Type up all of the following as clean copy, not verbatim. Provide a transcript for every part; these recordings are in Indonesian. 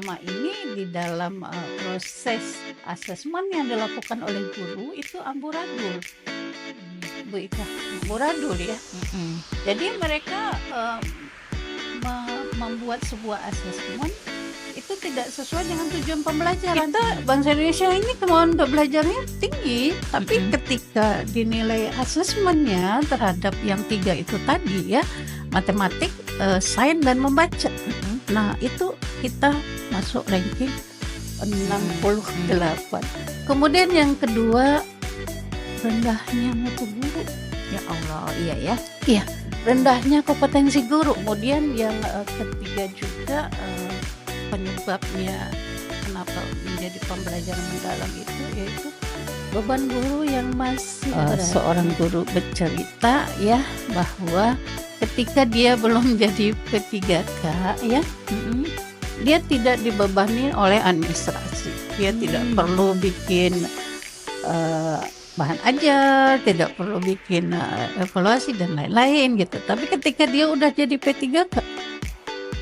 selama ini di dalam, proses asesmen yang dilakukan oleh guru itu amburadul, Bu Ika, amburadul ya. Jadi mereka, membuat sebuah asesmen itu tidak sesuai dengan tujuan pembelajaran. Kita bangsa Indonesia ini kemauan untuk belajarnya tinggi, tapi ketika dinilai asesmennya terhadap yang 3 itu tadi ya, matematik, sains dan membaca. Nah, itu kita masuk ranking 68. Kemudian yang kedua, rendahnya mutu guru. Ya Allah, iya ya. Iya, rendahnya kompetensi guru. Kemudian yang, ketiga juga, penyebabnya kenapa menjadi pembelajaran mendalam itu yaitu beban guru yang masih berat. Seorang guru bercerita ya bahwa ketika dia belum jadi P3K ya, dia tidak dibebani oleh administrasi. Dia tidak perlu bikin bahan ajar, tidak perlu bikin evaluasi dan lain-lain gitu. Tapi ketika dia udah jadi P3K,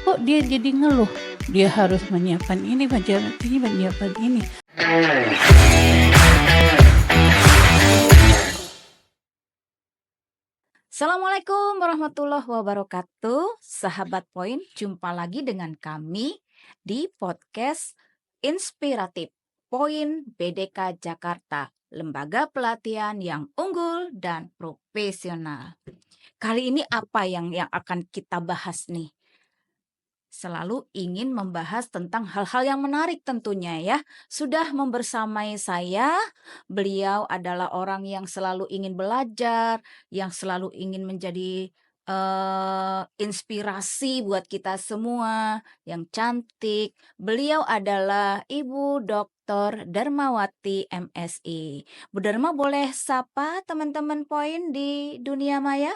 kok dia jadi ngeluh? Dia harus menyiapkan ini, menyiapkan ini. Assalamualaikum warahmatullahi wabarakatuh. Sahabat Poin, jumpa lagi dengan kami di podcast Inspiratif Poin BDK Jakarta, lembaga pelatihan yang unggul dan profesional. Kali ini apa yang akan kita bahas nih? Selalu ingin membahas tentang hal-hal yang menarik tentunya ya. Sudah membersamai saya, beliau adalah orang yang selalu ingin belajar, yang selalu ingin menjadi inspirasi buat kita semua, yang cantik. Beliau adalah Ibu Dr. Darmawati MSI. Bu Darma boleh sapa teman-teman Poin di dunia maya?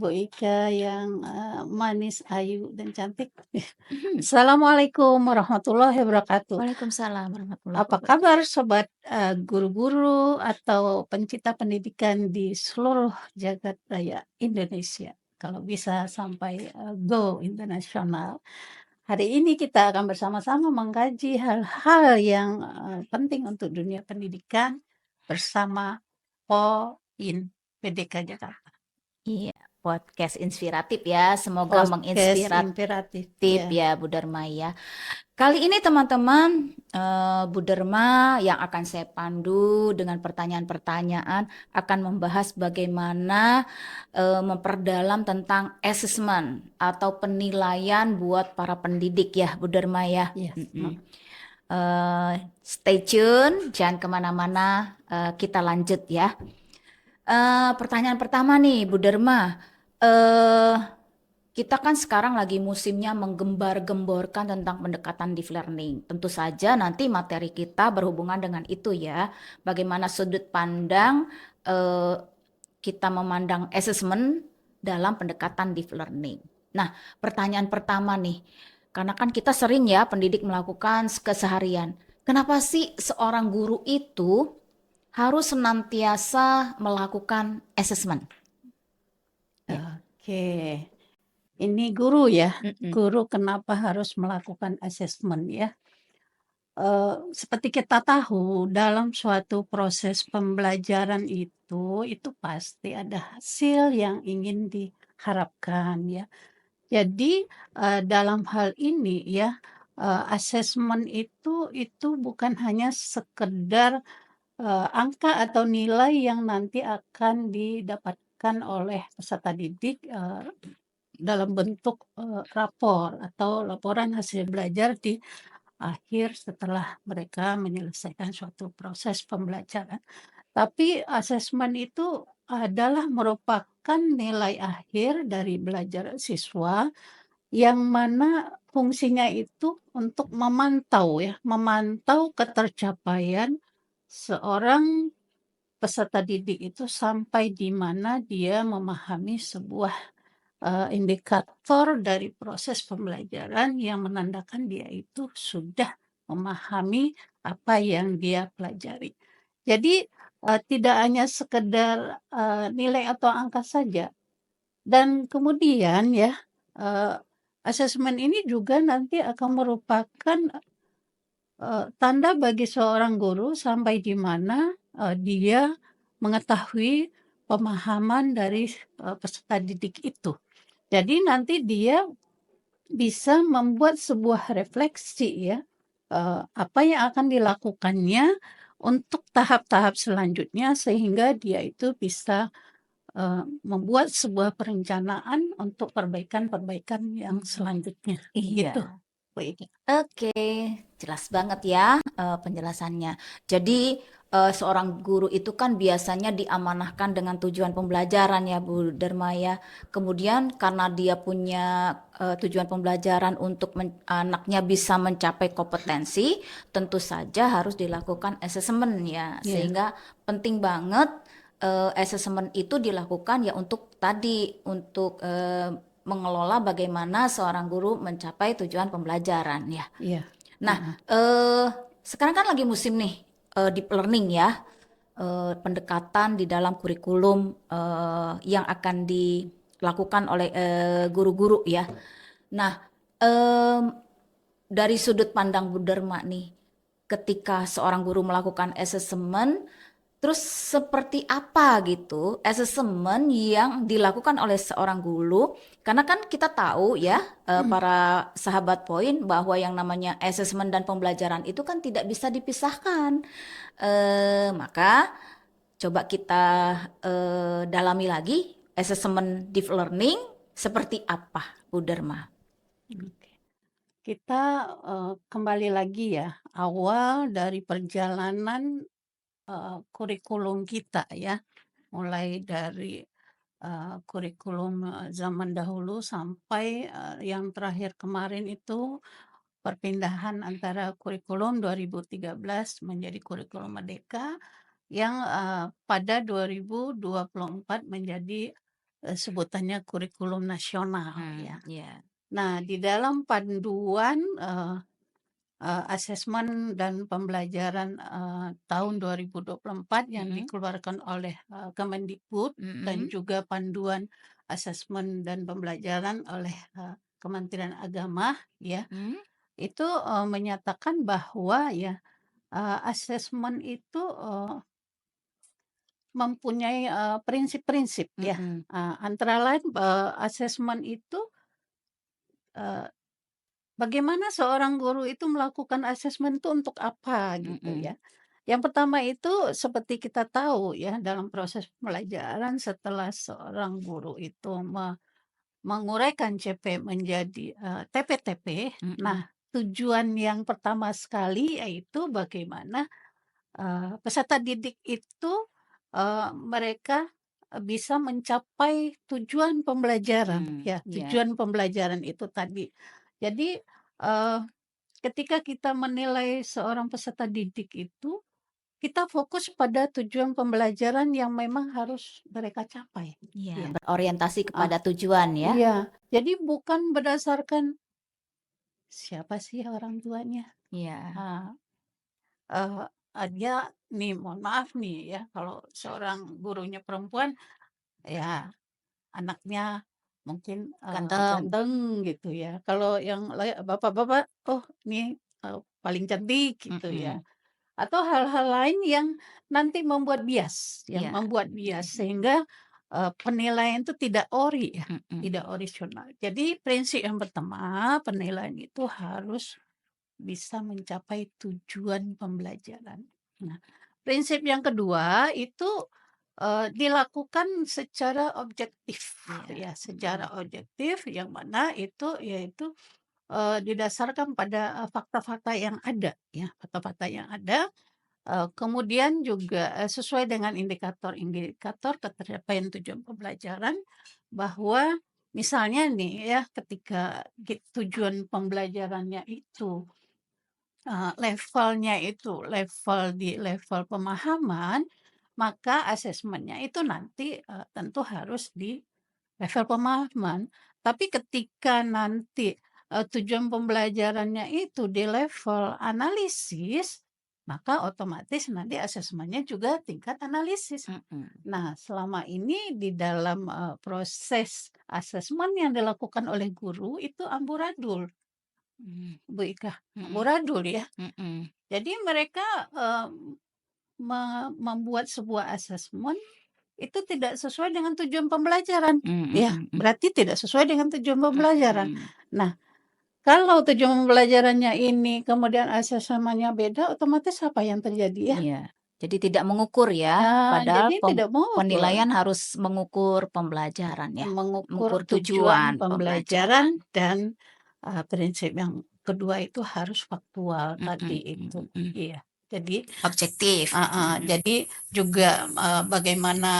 Bu Ika yang manis, ayu dan cantik. Assalamualaikum warahmatullahi wabarakatuh. Waalaikumsalam warahmatullahi Apa wabarakatuh. kabar sobat guru-guru atau pencinta pendidikan di seluruh jagat raya Indonesia? Kalau bisa sampai go internasional. Hari ini kita akan bersama-sama mengkaji hal-hal yang penting untuk dunia pendidikan bersama Poin PDK Jakarta. Iya, podcast inspiratif ya. Semoga Podcast menginspiratif inspiratif ya ya. Bu Darma ya. Kali ini teman-teman, Bu Darma yang akan saya pandu dengan pertanyaan-pertanyaan akan membahas bagaimana memperdalam tentang assessment atau penilaian buat para pendidik ya Bu Darma ya. Yes. Stay tune, jangan kemana-mana, kita lanjut ya. Pertanyaan pertama nih Bu Darma, kita kan sekarang lagi musimnya menggembar-gemborkan tentang pendekatan deep learning. Tentu saja nanti materi kita berhubungan dengan itu ya. Bagaimana sudut pandang kita memandang assessment dalam pendekatan deep learning. Nah, pertanyaan pertama nih, karena kan kita sering ya pendidik melakukan keseharian. Kenapa sih seorang guru itu harus senantiasa melakukan assessment? Oke. Ini guru ya, guru kenapa harus melakukan asesmen ya. Seperti kita tahu dalam suatu proses pembelajaran itu pasti ada hasil yang ingin diharapkan ya. Jadi dalam hal ini ya, asesmen itu bukan hanya sekedar angka atau nilai yang nanti akan didapatkan oleh peserta didik dalam bentuk rapor atau laporan hasil belajar di akhir setelah mereka menyelesaikan suatu proses pembelajaran. Tapi asesmen itu adalah merupakan nilai akhir dari belajar siswa yang mana fungsinya itu untuk memantau ketercapaian seorang peserta didik itu sampai di mana dia memahami sebuah indikator dari proses pembelajaran yang menandakan dia itu sudah memahami apa yang dia pelajari. Jadi tidak hanya sekedar nilai atau angka saja. Dan kemudian ya asesmen ini juga nanti akan merupakan Tanda bagi seorang guru sampai di mana, dia mengetahui pemahaman dari, peserta didik itu. Jadi nanti dia bisa membuat sebuah refleksi ya, apa yang akan dilakukannya untuk tahap-tahap selanjutnya sehingga dia itu bisa, membuat sebuah perencanaan untuk perbaikan-perbaikan yang selanjutnya, gitu, Iya. Bu Ida. Oke, jelas banget ya penjelasannya. Jadi seorang guru itu kan biasanya diamanahkan dengan tujuan pembelajaran ya Bu Derma ya. Kemudian karena dia punya tujuan pembelajaran untuk anaknya bisa mencapai kompetensi, tentu saja harus dilakukan asesmen ya. Iya, Sehingga penting banget asesmen itu dilakukan ya untuk tadi untuk mengelola bagaimana seorang guru mencapai tujuan pembelajaran ya. iya, Nah, sekarang kan lagi musim nih deep learning ya, pendekatan di dalam kurikulum yang akan dilakukan oleh guru-guru ya. Nah, em, dari sudut pandang Bu Derma nih, ketika seorang guru melakukan assessment, terus seperti apa gitu asesmen yang dilakukan oleh seorang guru? Karena kan kita tahu ya para sahabat poin bahwa yang namanya asesmen dan pembelajaran itu kan tidak bisa dipisahkan. Maka coba kita dalami lagi asesmen deep learning seperti apa, Bu Derma? oke. Kita, kembali lagi ya, awal dari perjalanan, kurikulum kita ya, mulai dari, kurikulum, zaman dahulu sampai, yang terakhir kemarin itu perpindahan antara kurikulum 2013 menjadi kurikulum Merdeka yang, pada 2024 menjadi, sebutannya kurikulum nasional ya. Ya. Nah, di dalam panduan, asesmen dan pembelajaran, tahun 2024 yang Mm-mm. dikeluarkan oleh, Kemendikbud dan Mm-mm. juga panduan asesmen dan pembelajaran oleh, Kementerian Agama ya, Mm. itu, menyatakan bahwa ya, asesmen itu, mempunyai, prinsip-prinsip ya, Mm-mm. antara lain, asesmen itu, eee bagaimana seorang guru itu melakukan asesmen itu untuk apa gitu Mm-mm. ya. Yang pertama itu seperti kita tahu ya dalam proses pembelajaran setelah seorang guru itu menguraikan CP menjadi, TP-TP. Mm-mm. Nah, tujuan yang pertama sekali yaitu bagaimana, peserta didik itu, mereka, bisa mencapai tujuan pembelajaran ya, Ya. tujuan pembelajaran itu tadi. Jadi, eee ketika kita menilai seorang peserta didik itu, kita fokus pada tujuan pembelajaran yang memang harus mereka capai, Iya, ya. berorientasi Ah, kepada tujuan ya. iya. Jadi bukan berdasarkan siapa sih orang tuanya, Iya. ah, dia nih mohon maaf nih ya, kalau seorang gurunya perempuan, ya anaknya mungkin, Ganteng. ganteng gitu ya. Kalau yang bapak-bapak, oh nih, paling cantik gitu ya. Mhm. Atau hal-hal lain yang nanti membuat bias, yang Iya. membuat bias sehingga, penilaian itu tidak ori ya, Mhm. tidak orisinal. Jadi prinsip yang pertama, penilaian itu harus bisa mencapai tujuan pembelajaran. Nah, prinsip yang kedua itu, dilakukan secara objektif Iya. ya, Mhm. secara objektif yang mana itu yaitu, didasarkan pada, fakta-fakta yang ada ya, fakta-fakta yang ada. Kemudian juga, sesuai dengan indikator-indikator ketercapaian tujuan pembelajaran, bahwa misalnya nih ya ketika tujuan pembelajarannya itu, levelnya itu di level pemahaman, maka asesmennya itu nanti, tentu harus di level pemahaman. Tapi ketika nanti, tujuan pembelajarannya itu di level analisis, maka otomatis nanti asesmennya juga tingkat analisis. Mhm. Nah, selama ini di dalam, proses asesmen yang dilakukan oleh guru itu amburadul. Bu Ika, Mhm. amburadul ya. Mhm. Jadi mereka, membuat sebuah asesmen itu tidak sesuai dengan tujuan pembelajaran, Mhm ya, mhm. berarti tidak sesuai dengan tujuan pembelajaran. Mhm. Nah, kalau tujuan pembelajarannya ini kemudian asesmennya beda, otomatis apa yang terjadi ya? Iya, jadi tidak mengukur ya, Nah, padahal jadi tidak mengukur. penilaian harus mengukur pembelajaran ya, Mengukur mengukur tujuan tujuan pembelajaran. pembelajaran dan, prinsip yang kedua itu harus faktual tadi itu. Mhm. Iya, jadi Objektif. jadi juga, bagaimana,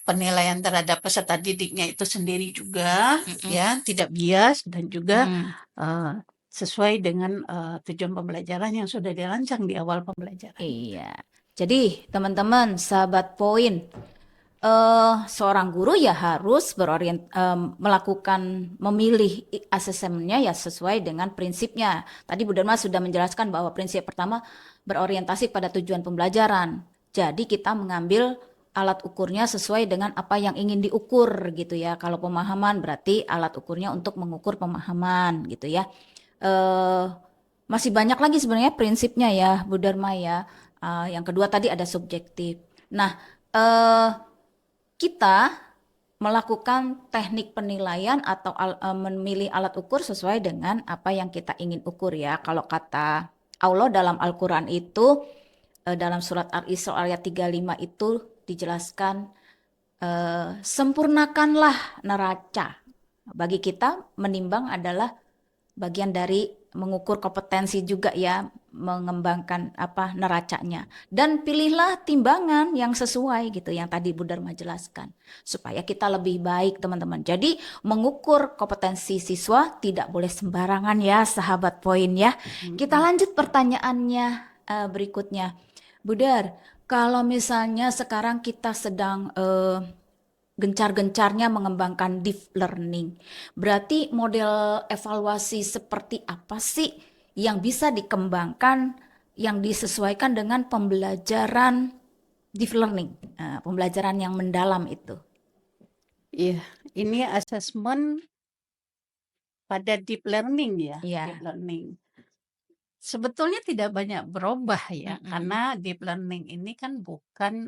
penilaian terhadap peserta didiknya itu sendiri juga ya, tidak bias dan juga, sesuai dengan, tujuan pembelajaran yang sudah dirancang di awal pembelajaran. Iya. Jadi teman-teman, sahabat poin, seorang guru ya harus melakukan memilih asesmennya ya sesuai dengan prinsipnya. Tadi Bu Dharma sudah menjelaskan bahwa prinsip pertama berorientasi pada tujuan pembelajaran. Jadi kita mengambil alat ukurnya sesuai dengan apa yang ingin diukur gitu ya. Kalau pemahaman berarti alat ukurnya untuk mengukur pemahaman gitu ya. Masih banyak lagi sebenarnya prinsipnya ya Bu Dharma ya. Yang kedua tadi ada subjektif. Nah, kita melakukan teknik penilaian atau memilih alat ukur sesuai dengan apa yang kita ingin ukur ya. Kalau kata Allah dalam Al-Quran itu, dalam surat Al-Isra ayat 35 itu dijelaskan, sempurnakanlah neraca. Bagi kita menimbang adalah bagian dari mengukur kompetensi juga ya, mengembangkan apa neracanya. Dan pilihlah timbangan yang sesuai gitu yang tadi Bu Dharma jelaskan supaya kita lebih baik teman-teman. Jadi mengukur kompetensi siswa tidak boleh sembarangan ya sahabat poin ya. Kita lanjut pertanyaannya berikutnya. Bu Dar, kalau misalnya sekarang kita sedang gencar-gencarnya mengembangkan deep learning. Berarti model evaluasi seperti apa sih yang bisa dikembangkan yang disesuaikan dengan pembelajaran deep learning, pembelajaran yang mendalam itu? Iya, ini asesmen pada deep learning ya, Iya. deep learning. Sebetulnya tidak banyak berubah ya, karena deep learning ini kan bukan,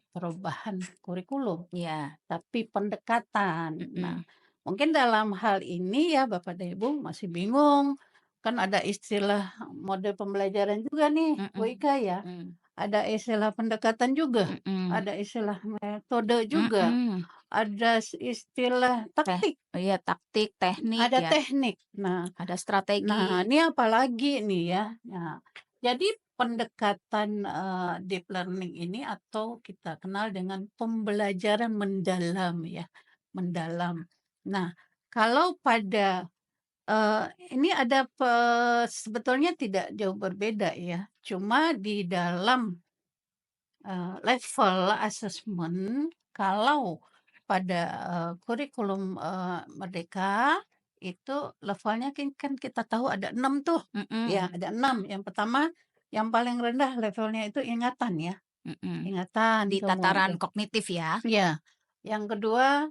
perubahan kurikulum, Iya. tapi pendekatan. Nah, mungkin dalam hal ini ya Bapak dan Ibu masih bingung, kan ada istilah model pembelajaran juga nih Bu Ika ya, ada istilah pendekatan juga, ada istilah metode juga, ada istilah taktik, Iya, taktik, teknik ada ya, teknik. Nah, ada strategi. ini apalagi nih ya. Nah, jadi pendekatan, deep learning ini atau kita kenal dengan pembelajaran mendalam ya, mendalam. Nah, kalau pada, ini ada sebetulnya tidak jauh berbeda ya, cuma di dalam, level assessment kalau pada, kurikulum, Merdeka itu levelnya kan kita tahu ada 6 tuh, ya ada 6. Yang pertama, yang paling rendah levelnya itu ingatan ya, ingatan Di tataran kemudian kognitif ya. ya, yang kedua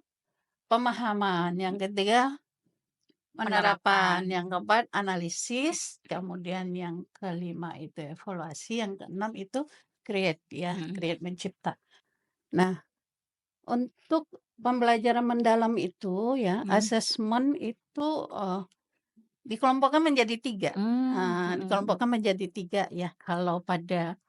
pemahaman, yang ketiga penerapan, yang keempat analisis, kemudian yang kelima itu evaluasi, yang keenam itu create ya, create mencipta. Nah, untuk pembelajaran mendalam itu ya, asesmen itu, dikelompokkan menjadi 3. Dikelompokkan menjadi 3 ya, kalau pada,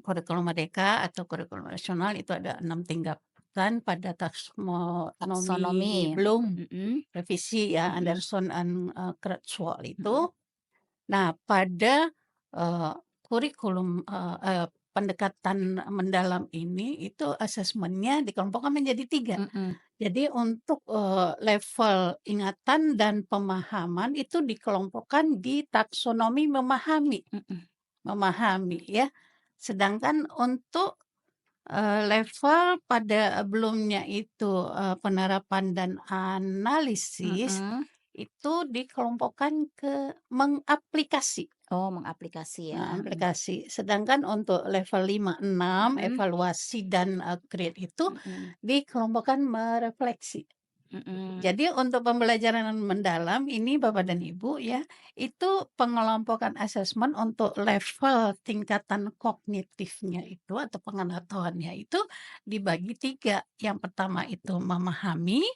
kurikulum Merdeka atau kurikulum nasional itu ada 6 tingkatan pada taksonomi Taksonomi. Bloom, revisi ya, Anderson and, Krathwohl itu. Nah, pada, kurikulum, pendekatan mendalam ini, itu asesmennya dikelompokkan menjadi 3. Jadi untuk, level ingatan dan pemahaman itu dikelompokkan di taksonomi memahami, memahami ya. Sedangkan untuk, level pada belumnya itu, penerapan dan analisis, itu dikelompokkan ke mengaplikasi. Oh, mengaplikasi ya. Aplikasi. Sedangkan untuk level 5, 6 evaluasi dan, create itu dikelompokkan merefleksi. Jadi untuk pembelajaran mendalam ini Bapak dan Ibu ya, itu pengelompokan asesmen untuk level tingkatan kognitifnya itu atau pengetahuannya itu dibagi 3. Yang pertama itu memahami,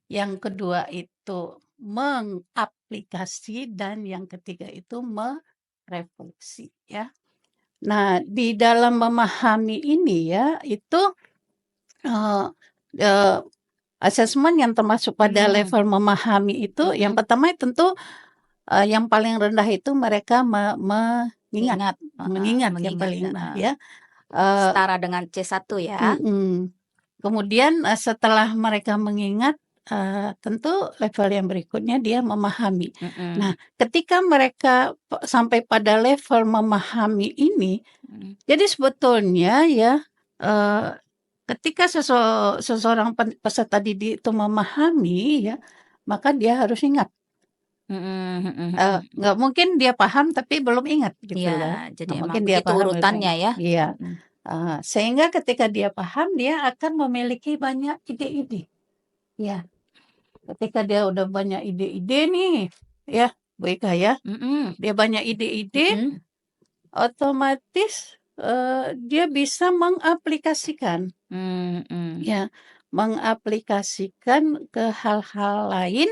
yang kedua itu mengaplikasi, dan yang ketiga itu merefleksi ya. Nah, di dalam memahami ini ya, itu eee eee, asesmen yang termasuk pada level memahami itu yang pertama tentu, yang paling rendah itu mereka mengingat yang paling rendah ya, Setara dengan C1 ya? Kemudian, setelah mereka mengingat, tentu level yang berikutnya dia memahami. Nah, ketika mereka sampai pada level memahami ini, jadi sebetulnya ya, ketika seseorang peserta didik itu memahami ya, maka dia harus ingat. Nggak mungkin dia paham tapi belum ingat gitu loh. Ya, jadi Nggak emang mungkin dia begitu paham urutannya ya? iya. Sehingga ketika dia paham, dia akan memiliki banyak ide-ide. Ya, ketika dia udah banyak ide-ide nih, ya, Bu Ika ya, dia banyak ide-ide, otomatis dia bisa mengaplikasikan, ya, mengaplikasikan ke hal-hal lain,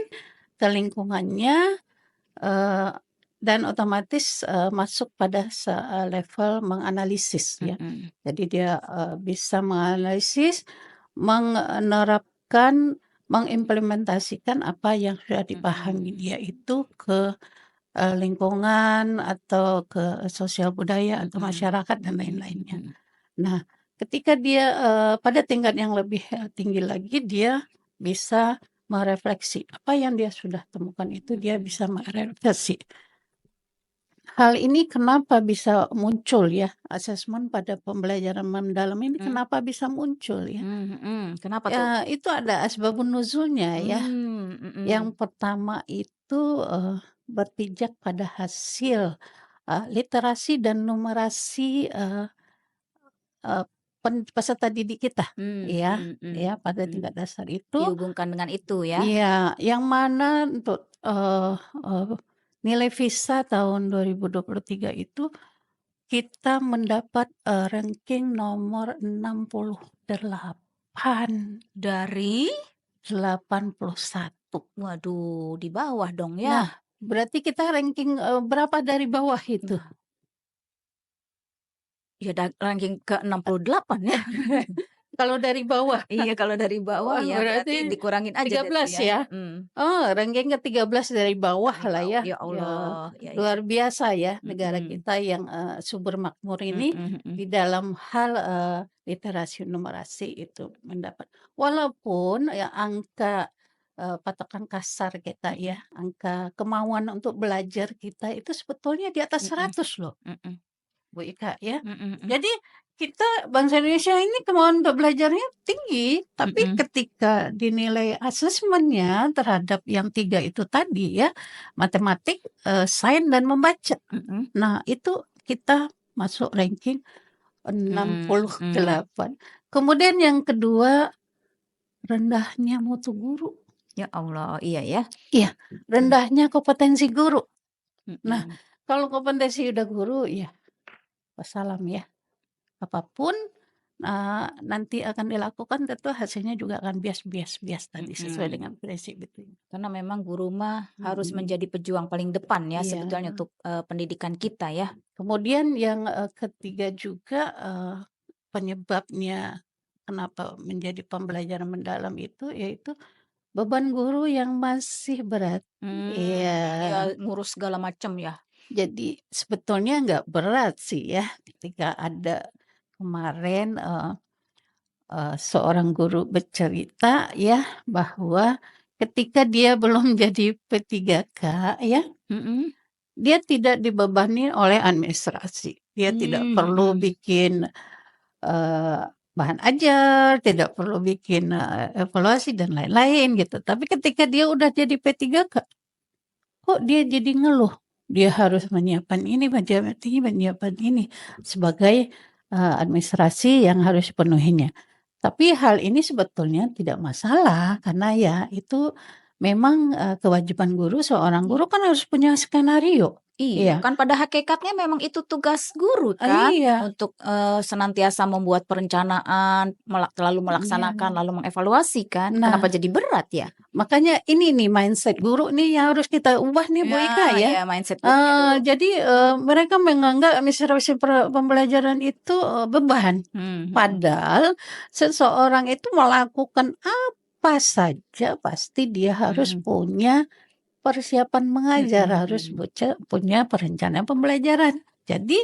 ke lingkungannya, dan otomatis masuk pada level menganalisis ya. Jadi dia bisa menganalisis, menerapkan, mengimplementasikan apa yang sudah dipahami dia itu ke lingkungan atau ke sosial budaya atau masyarakat dan lain-lainnya. Nah, ketika dia pada tingkat yang lebih tinggi lagi, dia bisa merefleksi apa yang dia sudah temukan itu, dia bisa merefleksi. Hal ini kenapa bisa muncul ya, asesmen pada pembelajaran mendalam ini kenapa bisa muncul ya? Kenapa tuh? Ya, itu ada asbabun nuzulnya ya. Yang pertama itu berpijak pada hasil literasi dan numerasi peserta didik kita ya, pada tingkat dasar itu. Dihubungkan dengan itu ya? Iya, yang mana untuk nilai visa tahun 2023 itu kita mendapat ranking nomor 68 Dari? 81. Waduh, di bawah dong ya? Nah, berarti kita ranking berapa dari bawah itu? Ya ranking ke-68 ya. Kalau dari bawah? Iya, kalau dari bawah ya berarti dikurangin aja 13 ya. ranking ke-13 dari bawah lah ya. Ya Allah, ya. Luar biasa ya negara kita yang subur makmur ini di dalam hal literasi numerasi itu mendapat. Walaupun ya angka patokan kasar kita ya, angka kemauan untuk belajar kita itu sebetulnya di atas 100 loh, Bu Ika ya. Jadi kita bangsa Indonesia ini kemauan untuk belajarnya tinggi, tapi ketika dinilai asesmennya terhadap yang 3 itu tadi ya, matematik, sains dan membaca. Nah, itu kita masuk ranking 68. Kemudian yang kedua, rendahnya mutu guru. Ya Allah, iya ya. Iya, rendahnya kompetensi guru. Nah, kalau kompetensi udah guru ya wassalam ya. Apapun nanti akan dilakukan tentu hasilnya juga akan bias tadi sesuai dengan prinsip itu. Karena memang guru mah harus menjadi pejuang paling depan ya sebetulnya untuk pendidikan kita ya. Kemudian yang ketiga juga penyebabnya kenapa menjadi pembelajaran mendalam itu yaitu beban guru yang masih berat. Ya ngurus segala macam ya. Jadi sebetulnya nggak berat sih ya ketika ada kemarin seorang guru bercerita ya bahwa ketika dia belum jadi P3K ya, dia tidak dibebani oleh administrasi. Dia tidak perlu bikin bahan ajar, tidak perlu bikin evaluasi dan lain-lain gitu. Tapi ketika dia udah jadi P3K, kok dia jadi ngeluh? Dia harus menyiapkan ini, menyiapkan ini sebagai administrasi yang harus dipenuhinya. Tapi hal ini sebetulnya tidak masalah karena ya itu memang, kewajiban guru, seorang guru kan harus punya skenario. Iya, Iya, kan pada hakikatnya memang itu tugas guru kan, iya, untuk, senantiasa membuat perencanaan, selalu iya. melaksanakan, lalu mengevaluasi kan, kenapa Nah, jadi berat ya? makanya ini nih mindset guru nih yang harus kita ubah nih Bu Ya, Ika ya. ya mindset gurunya dulu. Jadi, mereka menganggap administrasi pembelajaran itu, beban. Mhm. Padahal seseorang itu melakukan apa saja pasti dia harus Mhm. punya persiapan mengajar, harus Mhm. punya perencanaan pembelajaran. Jadi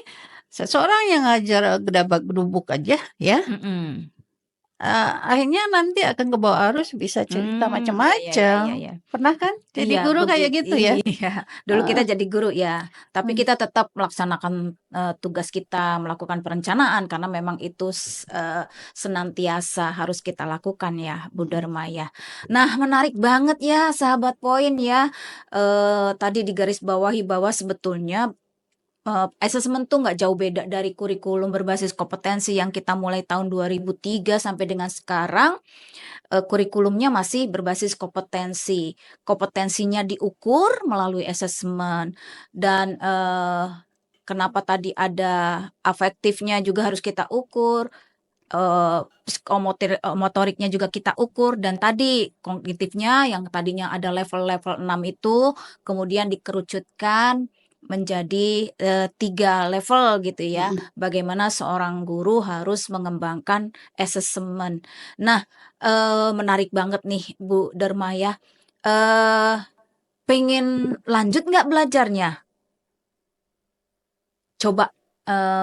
seseorang yang ngajar gedabak-gedubuk aja ya, Mhm. akhirnya nanti akan kebawa arus bisa cerita Iya, iya, iya, iya, macam-macam. iya. Pernah kan jadi Iya, guru kayak gitu ya? iya, dulu kita Heeh, jadi guru ya, tapi mmm, kita tetap melaksanakan, tugas kita, melakukan perencanaan karena memang itu senantiasa harus kita lakukan ya, Bu mhm. Dharma ya. Nah, menarik banget ya sahabat poin ya, tadi digarisbawahi bahwa sebetulnya, asesmen tuh nggak jauh beda dari kurikulum berbasis kompetensi yang kita mulai tahun 2003 sampai dengan sekarang. Kurikulumnya masih berbasis kompetensi. Kompetensinya diukur melalui asesmen dan, kenapa tadi ada afektifnya juga harus kita ukur, motoriknya juga kita ukur dan tadi kognitifnya yang tadinya ada level-level 6 itu kemudian dikerucutkan menjadi, 3 level gitu ya, Mhm. bagaimana seorang guru harus mengembangkan asesmen. Nah, menarik banget nih Bu Dharma ya, eee, pengen lanjut nggak belajarnya? Coba,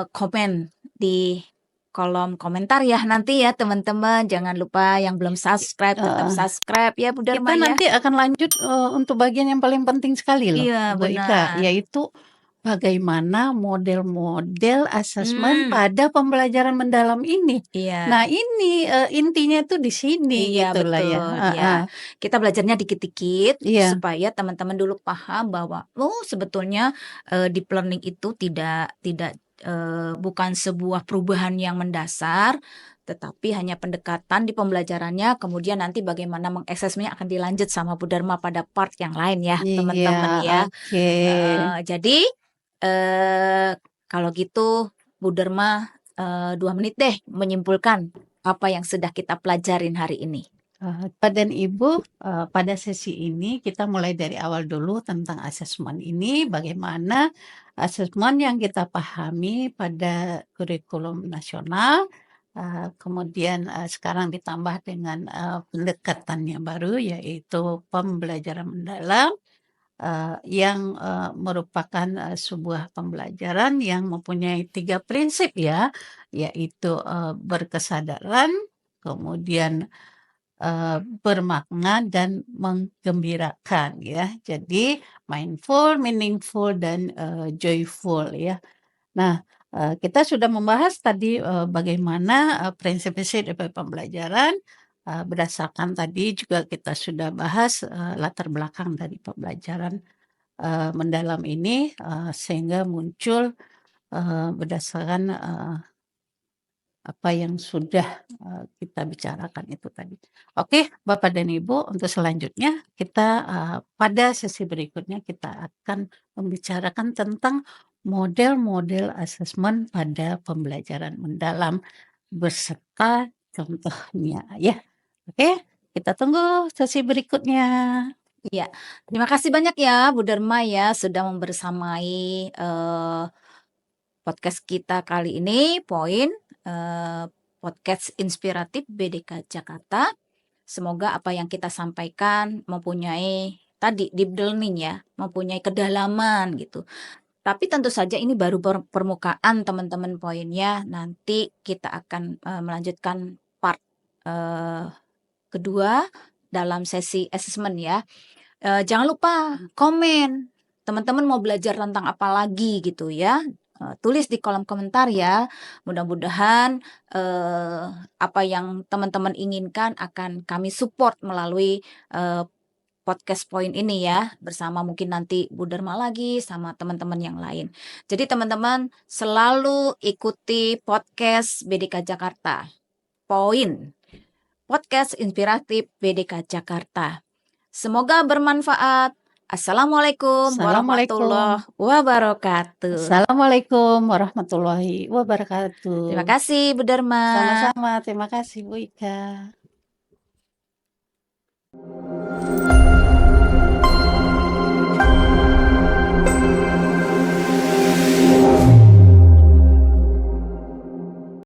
komen di kolom komentar ya nanti ya teman-teman, jangan lupa yang belum subscribe tetap Heeh. subscribe ya Bu Kita Dharma ya. nanti akan lanjut, untuk bagian yang paling penting sekali loh, Iya Bu Ika, benar. yaitu bagaimana model-model asesmen Mmm, pada pembelajaran mendalam ini. iya. Nah ini, intinya tuh di sini Iya gitulah ya, betul, heeh, ya. Kita belajarnya dikit-dikit iya, supaya teman-teman dulu paham bahwa, oh sebetulnya, deep learning itu tidak, bukan sebuah perubahan yang mendasar, tetapi hanya pendekatan di pembelajarannya, kemudian nanti bagaimana mengaksesnya akan dilanjut sama Bu Dharma pada part yang lain ya, iya, teman-teman ya. oke. Heeh, jadi, kalau gitu Bu Dharma, 2 menit deh menyimpulkan apa yang sudah kita pelajarin hari ini? Pak dan Ibu, pada sesi ini kita mulai dari awal dulu tentang asesmen ini, bagaimana asesmen yang kita pahami pada kurikulum nasional, kemudian, sekarang ditambah dengan, pendekatan yang baru yaitu pembelajaran mendalam, yang, merupakan, sebuah pembelajaran yang mempunyai 3 prinsip ya, yaitu, berkesadaran, kemudian bermakna dan menggembirakan ya. Jadi mindful, meaningful, dan, joyful ya. Nah, kita sudah membahas tadi, bagaimana, prinsip-prinsip dari pembelajaran, berdasarkan tadi juga kita sudah bahas, latar belakang dari pembelajaran, mendalam ini, sehingga muncul, berdasarkan, apa yang sudah, kita bicarakan itu tadi. Oke, Bapak dan Ibu, untuk selanjutnya kita, pada sesi berikutnya kita akan membicarakan tentang model-model asesmen pada pembelajaran mendalam beserta contohnya ya. Oke, kita tunggu sesi berikutnya. Iya, terima kasih banyak ya Bu Dharma ya sudah membersamai, podcast kita kali ini, eee, podcast inspiratif BDK Jakarta. Semoga apa yang kita sampaikan mempunyai tadi deep learning ya, mempunyai kedalaman gitu. Tapi tentu saja ini baru permukaan teman-teman poinnya, nanti kita akan, melanjutkan part, eee, kedua dalam sesi assessment ya. Jangan lupa komen, teman-teman mau belajar tentang apa lagi gitu ya, tulis di kolom komentar ya. Mudah-mudahan, apa yang teman-teman inginkan akan kami support melalui, eee, podcast poin ini ya, bersama mungkin nanti Bu Dharma lagi sama teman-teman yang lain. Jadi teman-teman selalu ikuti podcast BDK Jakarta, Poin. podcast inspiratif BDK Jakarta. Semoga bermanfaat. Assalamualaikum warahmatullahi wabarakatuh. Assalamualaikum warahmatullahi wabarakatuh. Terima kasih Bu Dharma. Sama-sama, terima kasih Bu Ika.